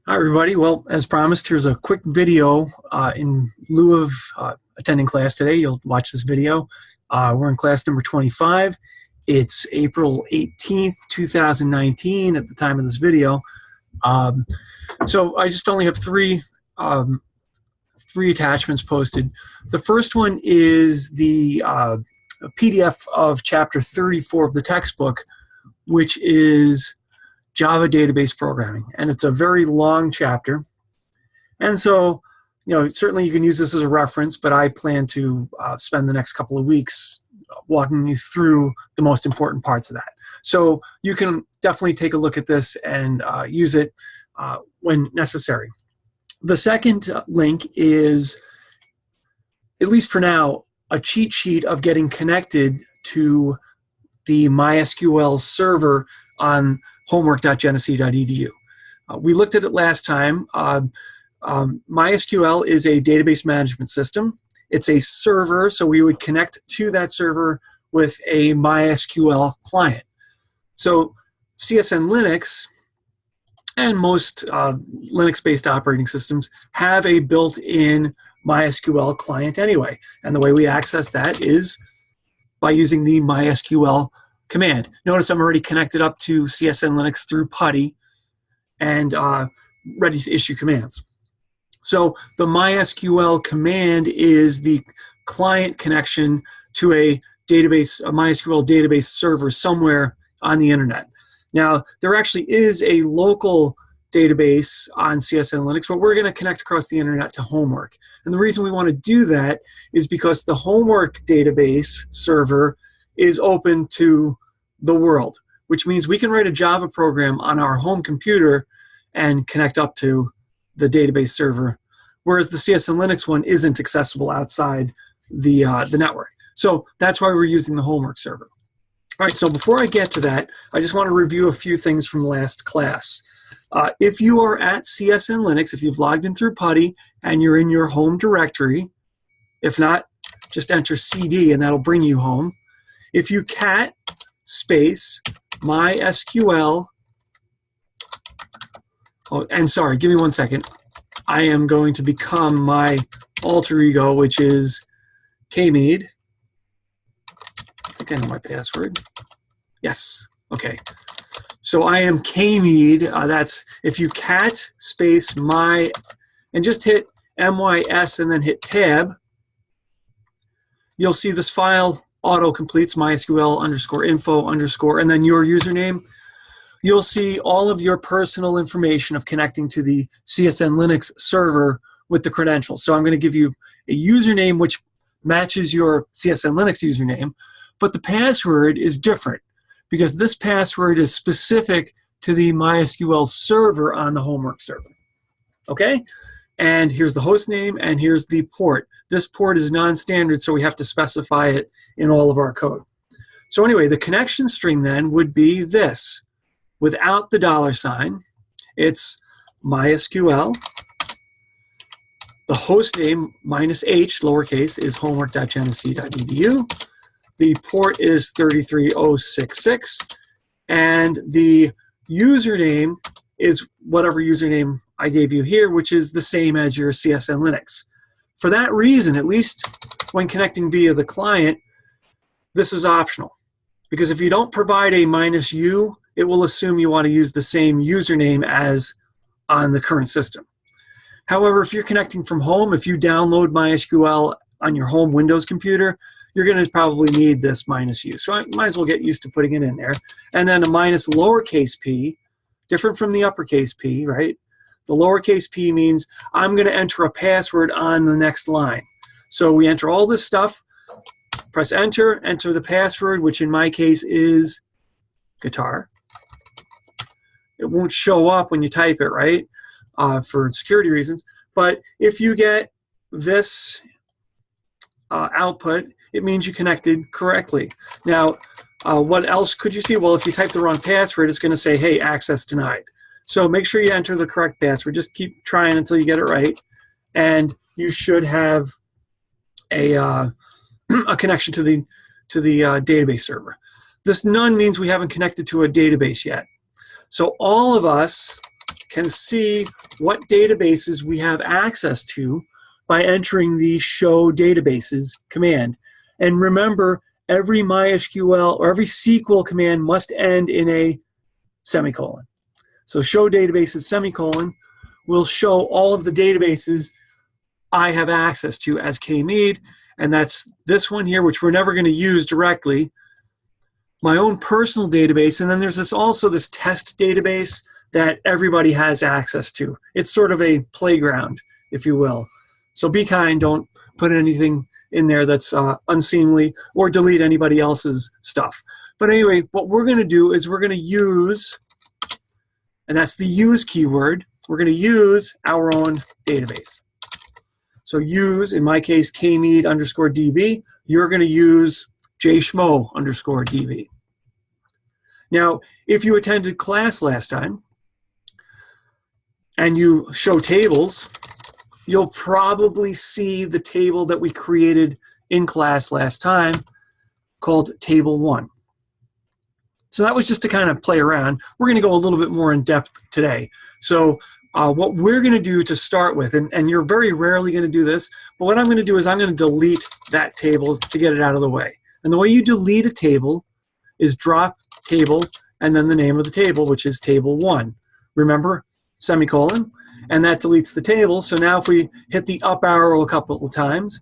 Hi everybody. Well, as promised, here's a quick video in lieu of attending class today. You'll watch this video. We're in class number 25. It's April 18th, 2019 at the time of this video. So I just only have three attachments posted. The first one is the PDF of chapter 34 of the textbook, which is Java database programming, and it's a very long chapter. And so, certainly you can use this as a reference, but I plan to spend the next couple of weeks walking you through the most important parts of that. So you can definitely take a look at this and use it when necessary. The second link is, at least for now, a cheat sheet of getting connected to the MySQL server on homework.genesee.edu. We looked at it last time. MySQL is a database management system. It's a server, so we would connect to that server with a MySQL client. So CSN Linux and most Linux-based operating systems have a built-in MySQL client anyway. And the way we access that is by using the MySQL command. Notice I'm already connected up to CSN Linux through PuTTY and ready to issue commands. So the MySQL command is the client connection to a database, a MySQL database server somewhere on the internet. Now, there actually is a local database on CSN Linux, but we're going to connect across the internet to Homework. And the reason we want to do that is because the Homework database server is open to the world, which means we can write a Java program on our home computer and connect up to the database server, whereas the CSN Linux one isn't accessible outside the network. So that's why we're using the Homework server. All right, so before I get to that, I just want to review a few things from last class. If you are at CSN Linux, if you've logged in through PuTTY and you're in your home directory, if not, just enter CD and that'll bring you home. If you cat space MySQL, oh, and sorry, give me 1 second. I am going to become my alter ego, which is Kmead. I think I know my password. Yes, okay. So I am Kmead. That's if you cat space my, and just hit MYS and then hit tab, you'll see this file auto-completes MySQL _info_ and then your username. You'll see all of your personal information of connecting to the CSN Linux server with the credentials. So I'm going to give you a username which matches your CSN Linux username, but the password is different because this password is specific to the MySQL server on the Homework server. Okay? And here's the host name, and here's the port. This port is non-standard, so we have to specify it in all of our code. So anyway, the connection string then would be this. Without the $, it's MySQL. The host name, -h, lowercase, is homework.genesee.edu. The port is 33066. And the username is whatever username I gave you here, which is the same as your CSN Linux. For that reason, at least when connecting via the client, this is optional. Because if you don't provide a -u, it will assume you want to use the same username as on the current system. However, if you're connecting from home, if you download MySQL on your home Windows computer, you're going to probably need this -u. So I might as well get used to putting it in there. And then a -p, different from the uppercase P, right? The lowercase p means I'm going to enter a password on the next line. So we enter all this stuff, press enter, enter the password, which in my case is guitar. It won't show up when you type it, right, for security reasons. But if you get this output, it means you connected correctly. Now, what else could you see? Well, if you type the wrong password, it's going to say, hey, access denied. So make sure you enter the correct password. Just keep trying until you get it right. And you should have a connection to the database server. This none means we haven't connected to a database yet. So all of us can see what databases we have access to by entering the show databases command. And remember, every MySQL or every SQL command must end in a semicolon. So show databases semicolon will show all of the databases I have access to as kmead, and that's this one here, which we're never going to use directly, my own personal database, and then there's also this test database that everybody has access to. It's sort of a playground, if you will. So be kind, don't put anything in there that's unseemly or delete anybody else's stuff. But anyway, what we're going to do is we're going to use, and that's the use keyword, we're going to use our own database. So use, in my case, kmead_db. You're going to use jschmo_db. Now, if you attended class last time and you show tables, you'll probably see the table that we created in class last time called Table 1. So that was just to kind of play around. We're going to go a little bit more in depth today. So what we're going to do to start with, and you're very rarely going to do this, but what I'm going to do is I'm going to delete that table to get it out of the way. And the way you delete a table is drop table and then the name of the table, which is Table 1. Remember, semicolon, and that deletes the table. So now if we hit the up arrow a couple of times,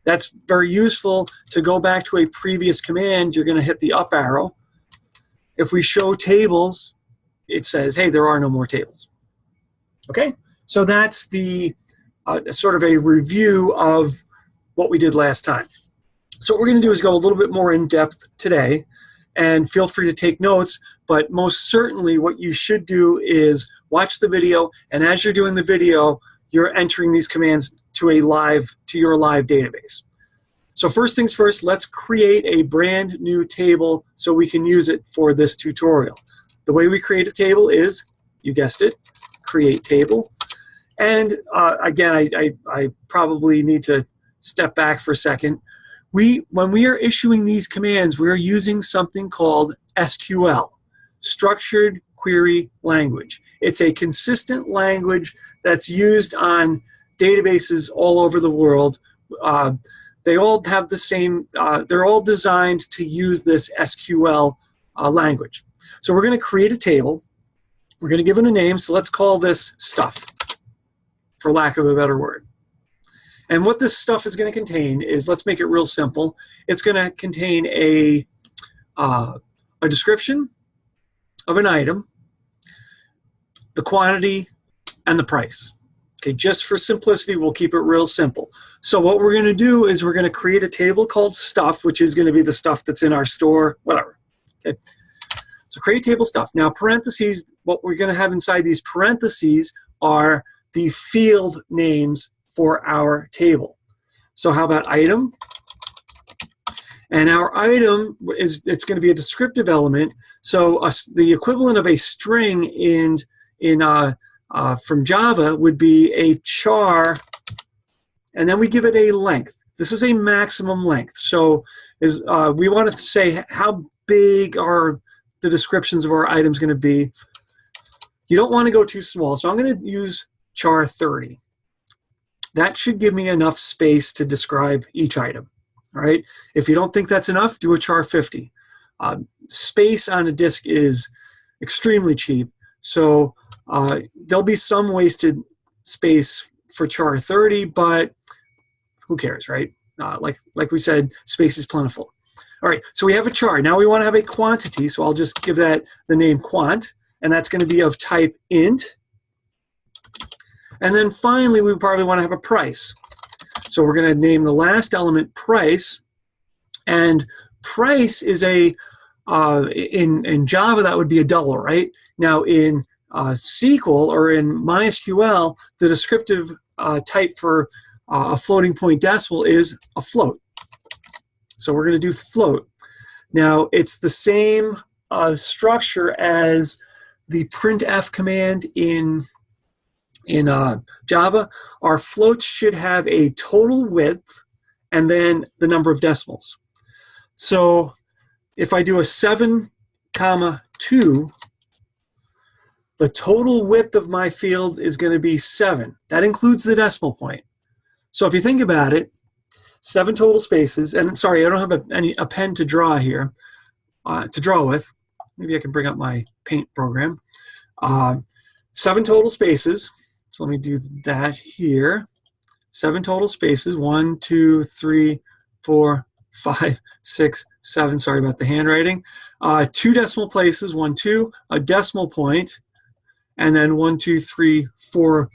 that's very useful to go back to a previous command. You're going to hit the up arrow. If we show tables, it says, hey, there are no more tables. Okay, so that's the sort of a review of what we did last time. So what we're going to do is go a little bit more in depth today, and feel free to take notes, but most certainly what you should do is watch the video, and as you're doing the video, you're entering these commands to your live database. So first things first, let's create a brand new table so we can use it for this tutorial. The way we create a table is, you guessed it, create table. And again, I probably need to step back for a second. When we are issuing these commands, we are using something called SQL, Structured Query Language. It's a consistent language that's used on databases all over the world. They all have the same, they're all designed to use this SQL language. So we're going to create a table. We're going to give it a name, so let's call this stuff, for lack of a better word. And what this stuff is going to contain is, let's make it real simple, it's going to contain a description of an item, the quantity, and the price. Okay, just for simplicity, we'll keep it real simple. So what we're going to do is we're going to create a table called stuff, which is going to be the stuff that's in our store, whatever. Okay. So create table stuff. Now parentheses, what we're going to have inside these parentheses are the field names for our table. So how about item? And our item it's going to be a descriptive element. So the equivalent of a string from Java would be a char, and then we give it a length. This is a maximum length. So we want to say how big are the descriptions of our items going to be. You don't want to go too small, so I'm going to use char 30. That should give me enough space to describe each item. All right. If you don't think that's enough, do a char 50. Space on a disk is extremely cheap, so there'll be some wasted space for char 30, but who cares, right? Like we said, space is plentiful. All right, so we have a char. Now we want to have a quantity, so I'll just give that the name quant, and that's going to be of type int. And then finally, we probably want to have a price. So we're going to name the last element price, and price is a, in Java, that would be a double, right? Now in SQL or in MySQL, the descriptive type for a floating point decimal is a float. So we're going to do float. Now it's the same structure as the printf command in Java. Our floats should have a total width and then the number of decimals. So if I do a 7, 2, the total width of my field is going to be 7. That includes the decimal point. So if you think about it, 7 total spaces, and sorry, I don't have a pen to draw here, to draw with. Maybe I can bring up my paint program. 7 total spaces. So let me do that here. 7 total spaces. 1, 2, 3, 4, 5, 6, 7. Sorry about the handwriting. 2 decimal places. 1, 2. A decimal point, and then 1, 2, 3, 4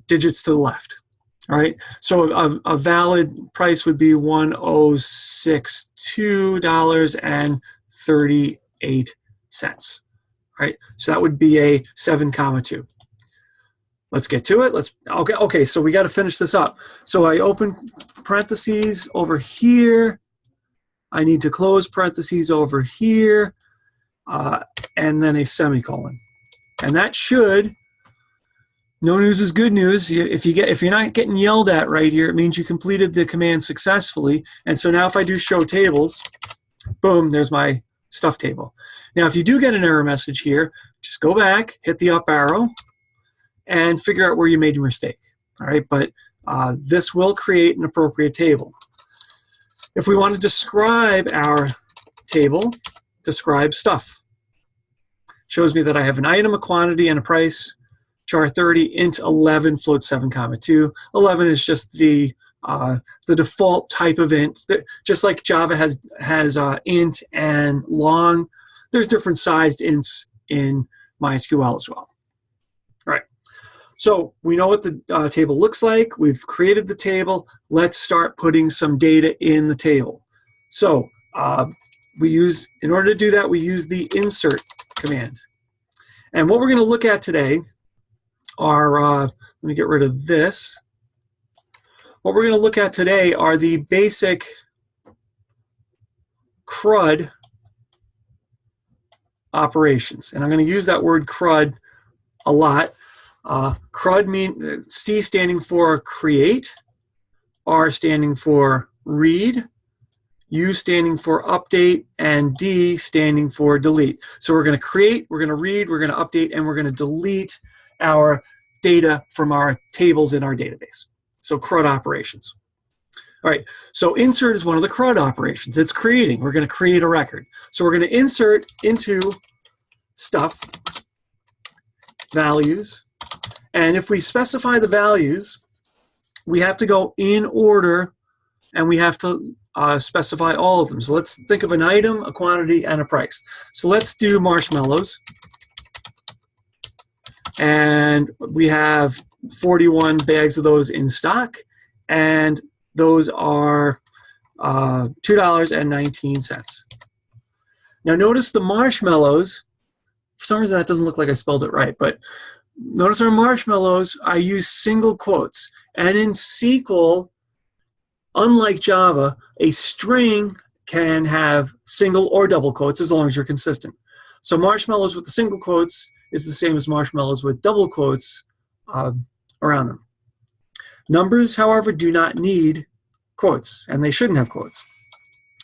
digits to the left. All right. So a valid price would be $1062.38. Right. So that would be a 7,2. Let's get to it. Okay. So we got to finish this up. So I open parentheses over here. I need to close parentheses over here, and then a semicolon. And that should. No news is good news. If you're not getting yelled at right here, it means you completed the command successfully. And so now if I do show tables, boom, there's my stuff table. Now if you do get an error message here, just go back, hit the up arrow, and figure out where you made your mistake. All right, but this will create an appropriate table. If we want to describe our table, describe stuff. Shows me that I have an item, a quantity, and a price. Char 30 int 11 float 7,2. 11 is just the default type of int. Just like Java has int and long, there's different sized ints in MySQL as well. All right. So we know what the table looks like. We've created the table. Let's start putting some data in the table. So in order to do that, we use the insert command. And what we're going to look at today are, let me get rid of this. What we're going to look at today are the basic CRUD operations. And I'm going to use that word CRUD a lot. CRUD means C standing for create, R standing for read, U standing for update, and D standing for delete. So we're going to create, we're going to read, we're going to update, and we're going to delete our data from our tables in our database. So CRUD operations. All right, so insert is one of the CRUD operations. It's creating. We're going to create a record. So we're going to insert into stuff, values, and if we specify the values, we have to go in order, and we have to specify all of them. So let's think of an item, a quantity, and a price. So let's do marshmallows. And we have 41 bags of those in stock, and those are $2.19. Now notice the marshmallows, for some reason that doesn't look like I spelled it right, but notice our marshmallows, I use single quotes. And in SQL, unlike Java, a string can have single or double quotes as long as you're consistent. So marshmallows with the single quotes is the same as marshmallows with double quotes around them. Numbers, however, do not need quotes, and they shouldn't have quotes.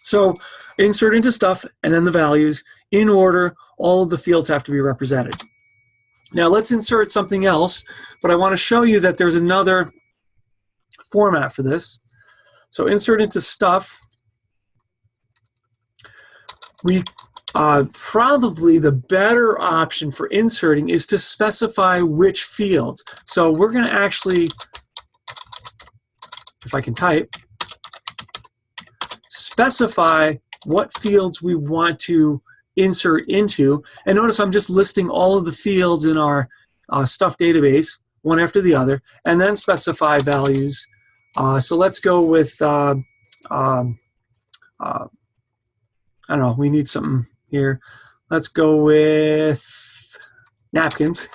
So insert into stuff, and then the values. In order, all of the fields have to be represented. Now let's insert something else, but I want to show you that there's another format for this. So insert into stuff. Probably the better option for inserting is to specify which fields. So we're going to actually, if I can type, specify what fields we want to insert into. And notice I'm just listing all of the fields in our stuff database, one after the other, and then specify values. So let's go with, I don't know, we need something here. Let's go with napkins.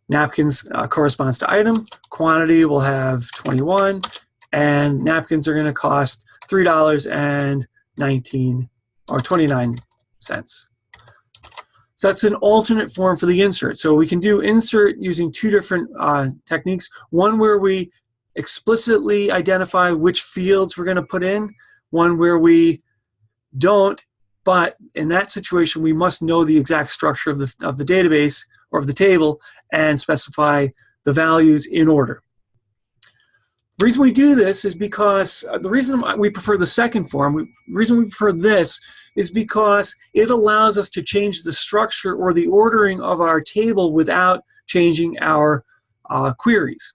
Napkins corresponds to item. Quantity will have 21, and napkins are going to cost $3.19 or 29 cents. So that's an alternate form for the insert. So we can do insert using two different techniques. One where we explicitly identify which fields we're going to put in. One where we don't, but in that situation, we must know the exact structure of the database or of the table and specify the values in order. The reason we do this is because the reason we prefer the second form, the reason we prefer this is because it allows us to change the structure or the ordering of our table without changing our queries.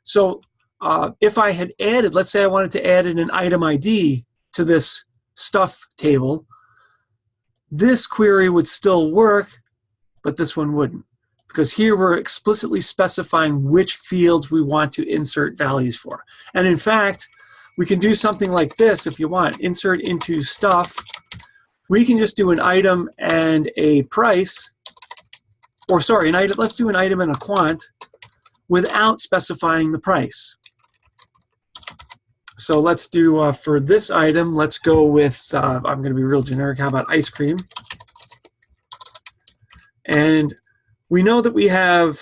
So if I had added, let's say I wanted to add in an item ID to this stuff table, this query would still work, but this one wouldn't. Because here we're explicitly specifying which fields we want to insert values for. And in fact, we can do something like this if you want. Insert into stuff. We can just do an item and a price, or sorry, an item. Let's do an item and a quant without specifying the price. So let's do, for this item, let's go with, I'm going to be real generic. How about ice cream? And we know that we have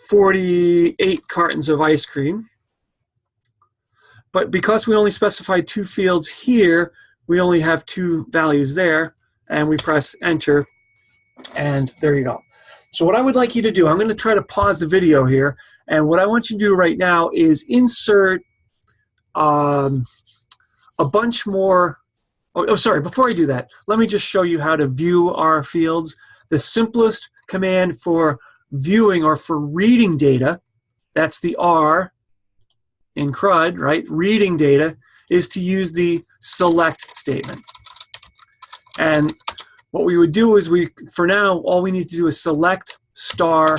48 cartons of ice cream. But because we only specified 2 fields here, we only have 2 values there. And we press enter. And there you go. So what I would like you to do, I'm going to try to pause the video here. And what I want you to do right now is insert a bunch more. Oh, sorry, before I do that, let me just show you how to view our fields. The simplest command for viewing or for reading data, that's the R in CRUD, right? Reading data is to use the select statement. And what we would do is for now, all we need to do is select star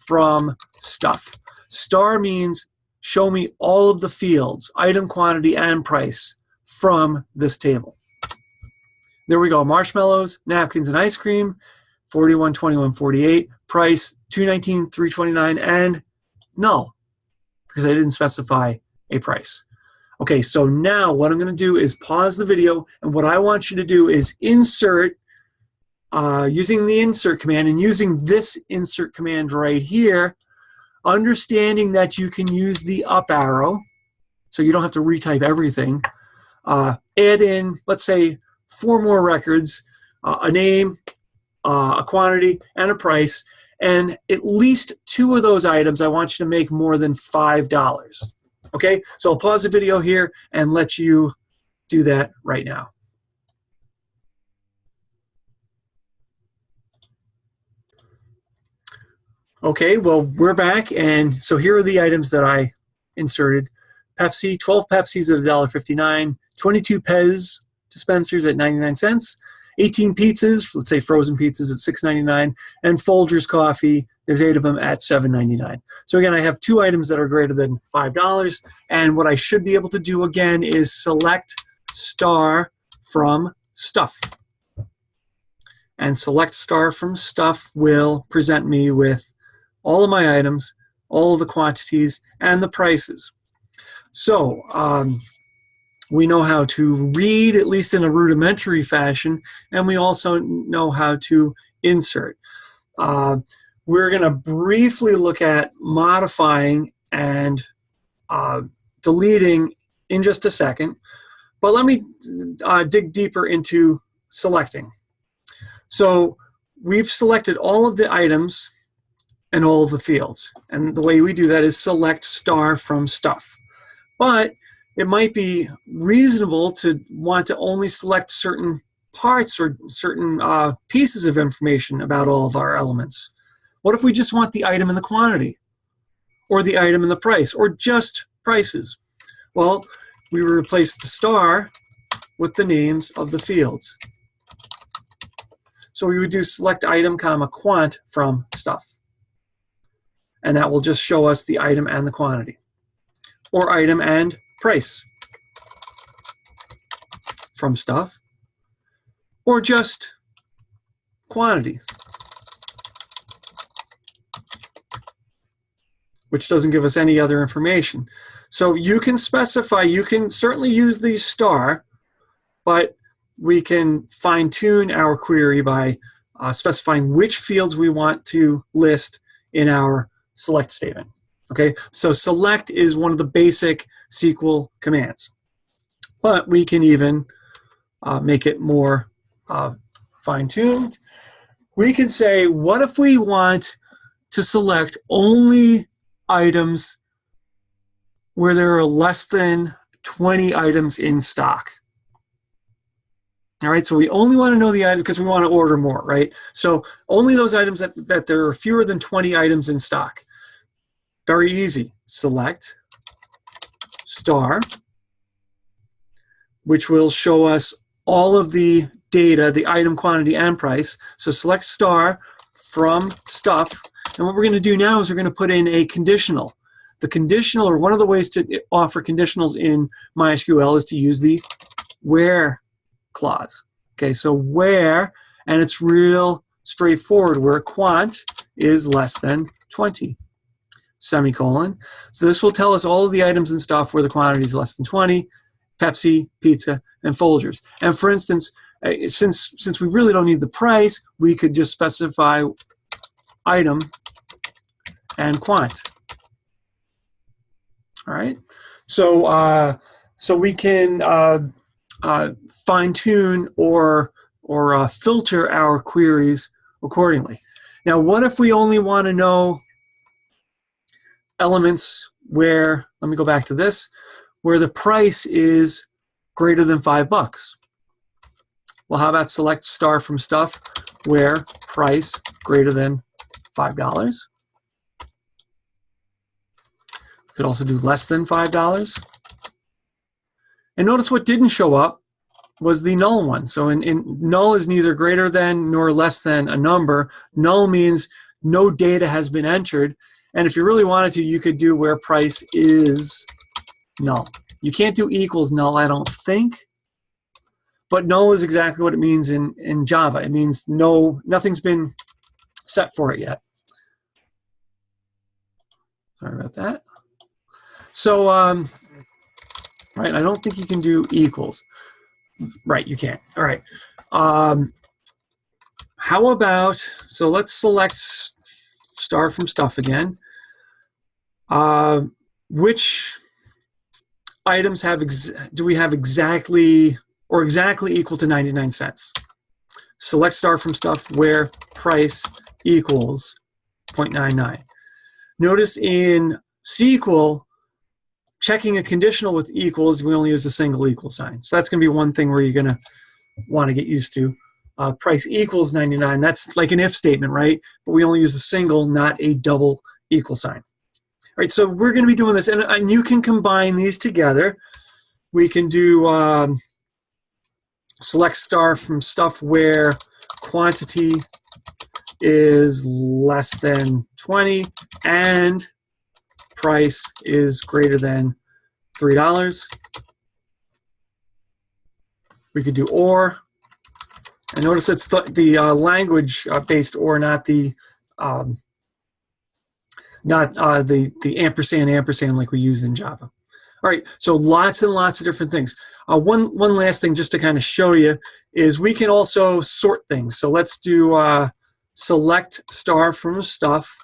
from stuff. Star means show me all of the fields, item, quantity, and price from this table. There we go, marshmallows, napkins, and ice cream. 41, 21, 48, price 219, 329, and null, because I didn't specify a price. Okay, so now what I'm going to do is pause the video, and what I want you to do is insert, using the insert command, and using this insert command right here, understanding that you can use the up arrow, so you don't have to retype everything. Add in, let's say, 4 more records, a name, a quantity, and a price, and at least 2 of those items I want you to make more than $5. Okay, so I'll pause the video here and let you do that right now. Okay, well, we're back, and so here are the items that I inserted. Pepsi, 12 Pepsis at $1.59, 22 Pez dispensers at 99 cents, 18 pizzas, let's say frozen pizzas at $6.99, and Folgers coffee, there's 8 of them at $7.99. So again, I have 2 items that are greater than $5, and what I should be able to do again is select star from stuff. And select star from stuff will present me with all of my items, all of the quantities, and the prices. So we know how to read, at least in a rudimentary fashion, and we also know how to insert. We're going to briefly look at modifying and deleting in just a second, but let me dig deeper into selecting. So we've selected all of the items and all of the fields, and the way we do that is select star from stuff. But it might be reasonable to want to only select certain parts or certain pieces of information about all of our elements. What if we just want the item and the quantity, or the item and the price, or just prices? Well, we replace the star with the names of the fields. So we would do select item, comma, quant from stuff. And that will just show us the item and the quantity. Or item and price from stuff, or just quantities, which doesn't give us any other information. So you can specify, you can certainly use the star, but we can fine-tune our query by specifying which fields we want to list in our select statement. Okay, so select is one of the basic SQL commands. But we can even make it more fine-tuned. We can say, what if we want to select only items where there are less than 20 items in stock? All right, so we only want to know the item because we want to order more, right? So only those items that there are fewer than 20 items in stock. Very easy. Select star, which will show us all of the data, the item quantity and price. So select star from stuff. And what we're going to do now is we're going to put in a conditional. The conditional, or one of the ways to offer conditionals in MySQL, is to use the where clause. Okay, so where, and it's real straightforward, where quant is less than 20, semicolon. So this will tell us all of the items and stuff where the quantity is less than 20, Pepsi, pizza, and Folgers. And for instance, since we really don't need the price, we could just specify item and quant. All right, so we can fine-tune or filter our queries accordingly. Now, what if we only want to know elements where, let me go back to this, where the price is greater than $5? Well, how about select star from stuff where price greater than $5? We could also do less than $5. And notice what didn't show up was the null one. So in null is neither greater than nor less than a number. Null means no data has been entered. And if you really wanted to, you could do where price is null. You can't do equals null, I don't think. But null is exactly what it means in Java. It means nothing's been set for it yet. Sorry about that. So, right, I don't think you can do equals. Right, you can't. All right. How about, so let's select star from stuff again. Which items do we have exactly or exactly equal to 99 cents? Select star from stuff where price equals 0.99. Notice in SQL, checking a conditional with equals, we only use a single equal sign. So that's going to be one thing where you're going to want to get used to. Price equals 99. That's like an if statement, right? But we only use a single, not a double equal sign. All right, so we're going to be doing this, and you can combine these together. We can do select star from stuff where quantity is less than 20 and price is greater than $3. We could do or, and notice it's the language-based or, not the ampersand like we use in Java. All right, so lots and lots of different things. One last thing just to kind of show you is we can also sort things. So let's do select star from stuff,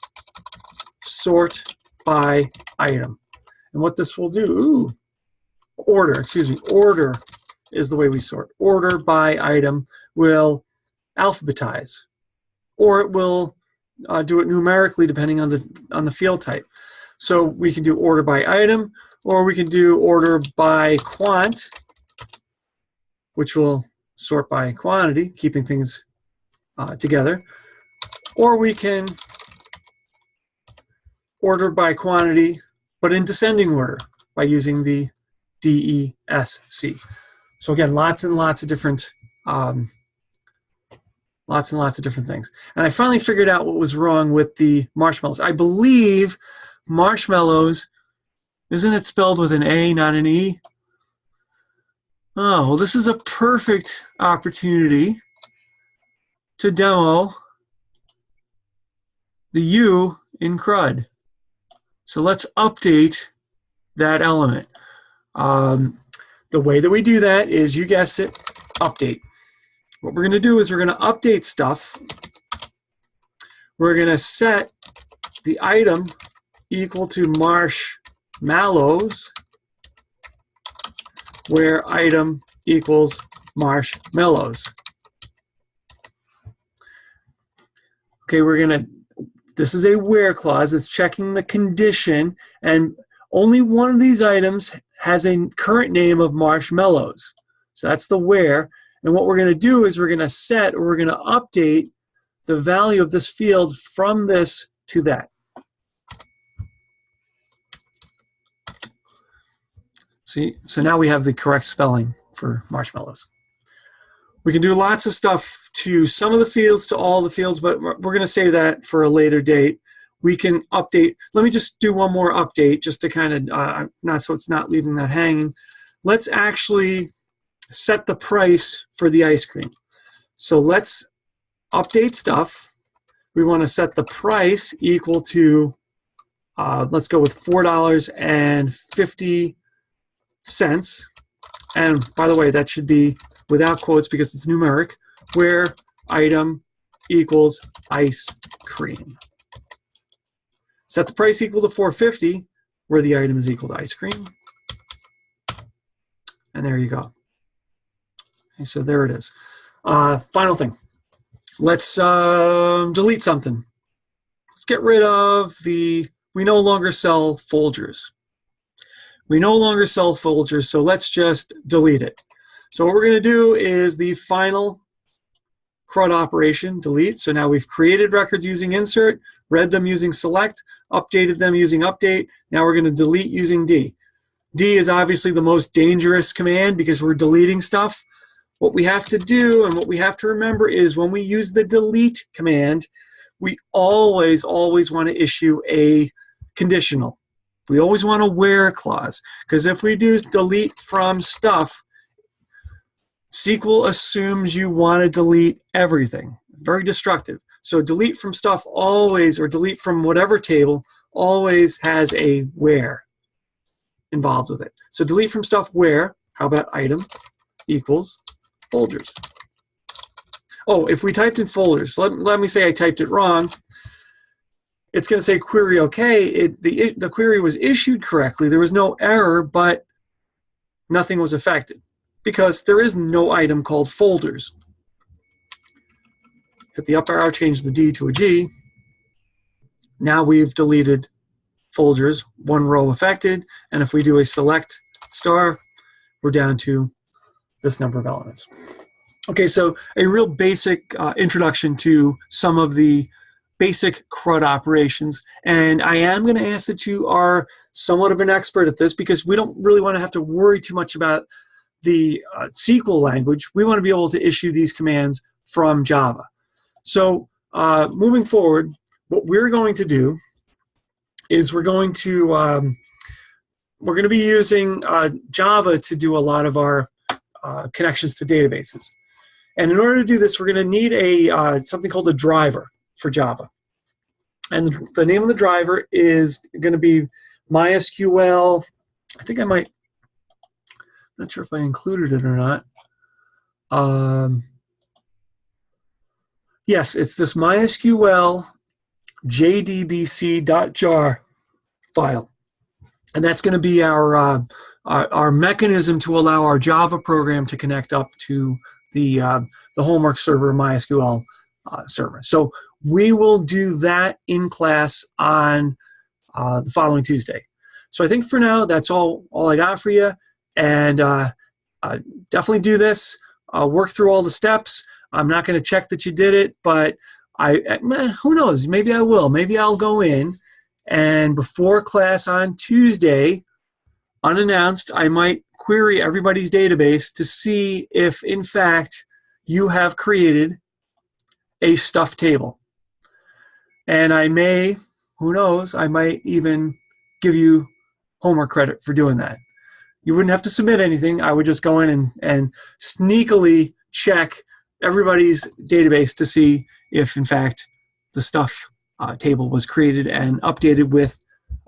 sort by item. And what this will do, order is the way we sort. Order by item will alphabetize, or it will do it numerically depending on the field type. So we can do order by item, or we can do order by quant, which will sort by quantity, keeping things together. Or we can order by quantity, but in descending order by using the DESC. So again, lots and lots of different things. And I finally figured out what was wrong with the marshmallows. I believe marshmallows, isn't it spelled with an A, not an E? Oh, well, this is a perfect opportunity to demo the U in CRUD. So let's update that element. The way that we do that is, you guessed it, update. What we're going to do is we're going to update stuff. We're going to set the item equal to marshmallows, where item equals marshmallows. Okay, this is a where clause. It's checking the condition, and only one of these items has a current name of marshmallows. So that's the where. And what we're going to do is we're going to set, or we're going to update the value of this field from this to that. See, so now we have the correct spelling for marshmallows. We can do lots of stuff to some of the fields, to all the fields, but we're going to save that for a later date. We can update. Let me just do one more update just to kind of, not so it's not leaving that hanging. Let's actually set the price for the ice cream. So let's update stuff. We want to set the price equal to, let's go with $4.50. And by the way, that should be without quotes because it's numeric, where item equals ice cream. Set the price equal to $4.50, where the item is equal to ice cream. And there you go. Okay, so there it is. Final thing. Let's delete something. Let's get rid of we no longer sell Folgers. We no longer sell Folgers, so let's just delete it. So what we're going to do is the final CRUD operation, delete. So now we've created records using insert, read them using select, updated them using update. Now we're going to delete using D. D is obviously the most dangerous command because we're deleting stuff. What we have to do and what we have to remember is when we use the delete command, we always want to issue a conditional. We always want a where clause, because if we do delete from stuff, SQL assumes you want to delete everything. Very destructive. So delete from stuff always, or delete from whatever table, always has a where involved with it. So delete from stuff where, how about item equals Folgers. Oh, if we typed in Folgers, let me say I typed it wrong. It's going to say query OK. The query was issued correctly. There was no error, but nothing was affected because there is no item called Folders. Hit the up arrow, change the D to a G. Now we've deleted Folgers, one row affected, and if we do a select star, we're down to this number of elements. Okay, so a real basic introduction to some of the basic CRUD operations, and I am going to ask that you are somewhat of an expert at this because we don't really want to have to worry too much about the SQL language. We want to be able to issue these commands from Java. So moving forward, what we're going to do is we're going to be using Java to do a lot of our connections to databases. And in order to do this, we're going to need something called a driver for Java. And the name of the driver is going to be MySQL. I think I might, not sure if I included it or not. Yes, it's this MySQL jdbc.jar file. And that's going to be our mechanism to allow our Java program to connect up to the homework server MySQL server. So we will do that in class on the following Tuesday. So I think for now, that's all I got for you. And definitely do this. Work through all the steps. I'm not going to check that you did it, but who knows? Maybe I will. Maybe I'll go in, and before class on Tuesday, unannounced, I might query everybody's database to see if, in fact, you have created a stuffed table. And I may, who knows, I might even give you homework credit for doing that. You wouldn't have to submit anything. I would just go in and sneakily check everybody's database to see if, in fact, the stuff table was created and updated with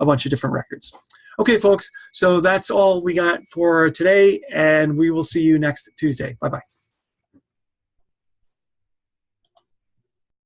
a bunch of different records. Okay, folks, so that's all we got for today, and we will see you next Tuesday. Bye-bye.